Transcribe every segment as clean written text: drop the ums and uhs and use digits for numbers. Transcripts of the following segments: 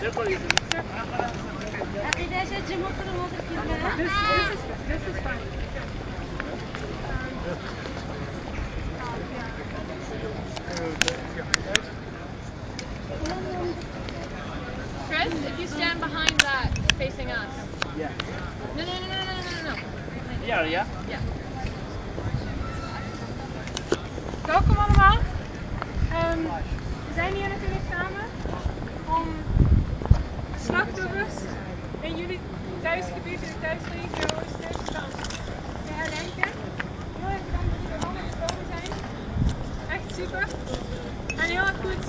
Chris, if you stand behind that, facing us. Yeah. No. Ja. Ja. Welkom allemaal. We zijn hier natuurlijk samen om de slachtoffers in jullie thuisgebied, in de thuisregio Oost-Turkestan te herdenken. Heel erg bedankt dat jullie allemaal gekomen zijn. Echt super. En heel erg goed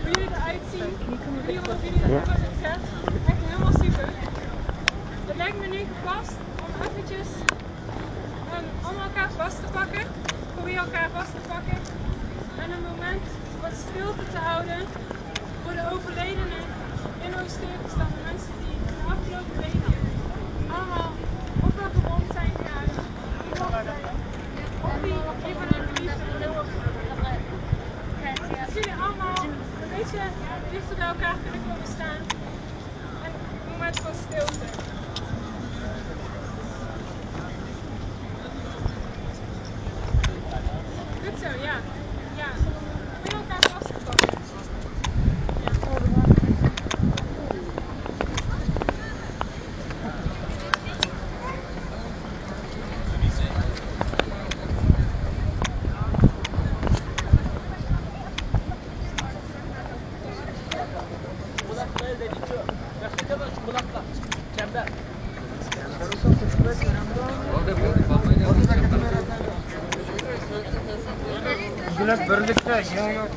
hoe jullie eruit zien. De manier waarop jullie het hebben gezet. Echt helemaal super. Het lijkt me nu gepast om eventjes om elkaar vast te pakken. Probeer elkaar vast te pakken. En een moment wat stilte te houden voor de overledenen in Oost-Turkestan. De mensen die in de afgelopen weken allemaal ofwel gewond zijn geraakt, of die van hun geliefden verloren hebben. Als jullie allemaal een beetje dichter bij elkaar kunnen komen staan. En een moment van stilte. Goed zo, ja. Ja. Probeer elkaar vast te pakken. Birlikte yok.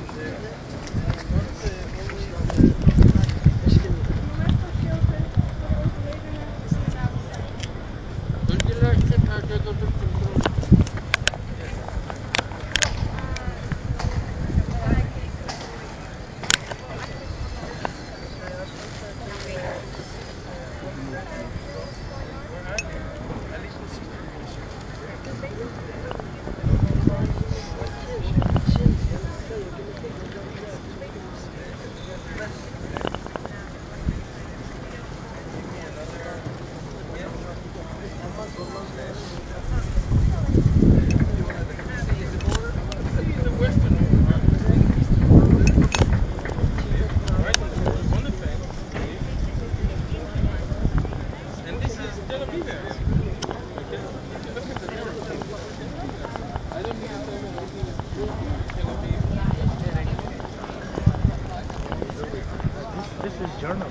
This is journal.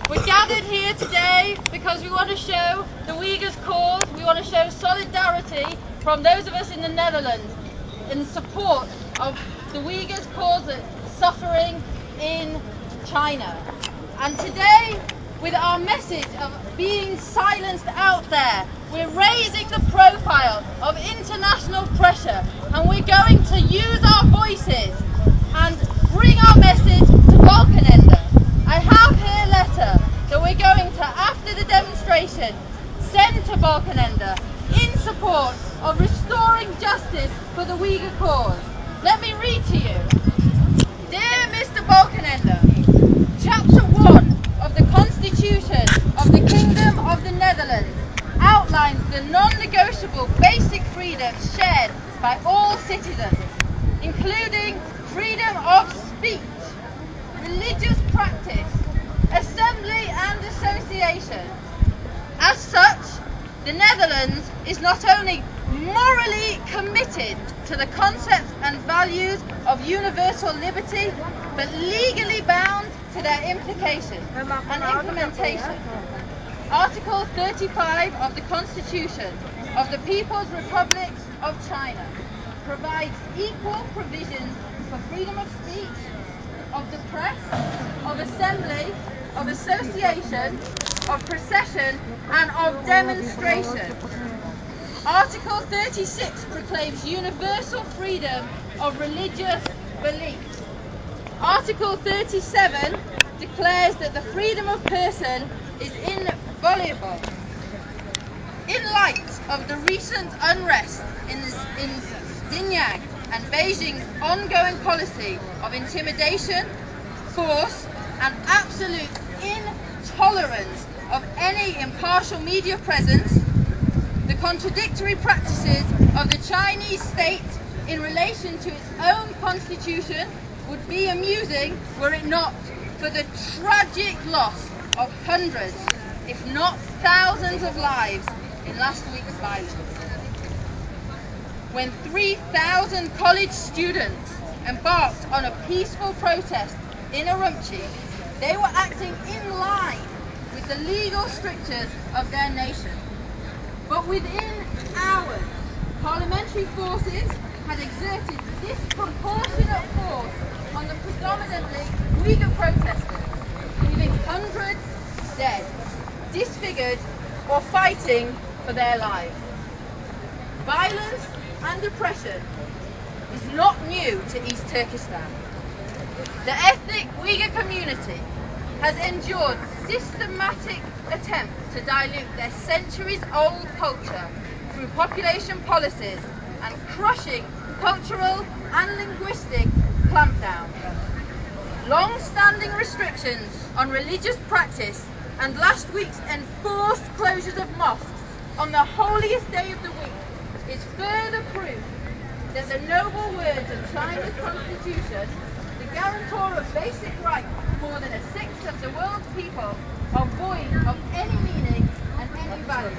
We're gathered here today because we want to show the Uyghurs' cause, we want to show solidarity from those of us in the Netherlands in support of the Uyghurs' cause that's suffering in China. And today, with our message of being silenced out there, we're raising the profile of international pressure, and we're going to use our voices and bring our message to Balkanende. I have here a letter that we're going to, after the demonstration, send to Balkanende in support of restoring justice for the Uyghur cause. Let me read to you. Dear Mr. Balkanende, Chapter 1 of the Constitution of the Kingdom of the Netherlands outlines the non-negotiable basic freedoms shared by all citizens, including freedom of speech, religious practice, assembly and association. As such, the Netherlands is not only morally committed to the concepts and values of universal liberty, but legally bound to their implication and implementation. Article 35 of the Constitution of the People's Republic of China provides equal provisions for freedom of speech, of the press, of assembly, of association, of procession, and of demonstration. Article 36 proclaims universal freedom of religious belief. Article 37 declares that the freedom of person is inviolable. In light of the recent unrest in Xinjiang and Beijing's ongoing policy of intimidation, force, and absolute intolerance of any impartial media presence, the contradictory practices of the Chinese state in relation to its own constitution would be amusing were it not for the tragic loss of hundreds, if not thousands of lives in last week's violence. When 3,000 college students embarked on a peaceful protest in Urumqi, they were acting in line with the legal strictures of their nation. But within hours, parliamentary forces had exerted disproportionate force on the predominantly Uyghur protesters, leaving hundreds dead, disfigured, or fighting for their lives. Violence and oppression is not new to East Turkestan. The ethnic Uyghur community has endured systematic attempts to dilute their centuries-old culture through population policies and crushing cultural and linguistic clampdowns. Long-standing restrictions on religious practice and last week's enforced closures of mosques on the holiest day of the week is further proof that the noble words of China's constitution, the guarantor of basic rights for more than a sixth of the world's people, are void of any meaning and any value.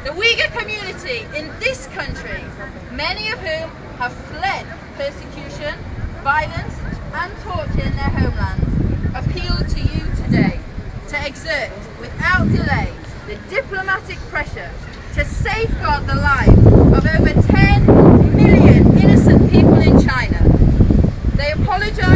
The Uyghur community in this country, many of whom have fled persecution, violence and torture in their homelands, appeal to you today to exert without delay the diplomatic pressure to safeguard the lives of over 10 million innocent people in China. They apologise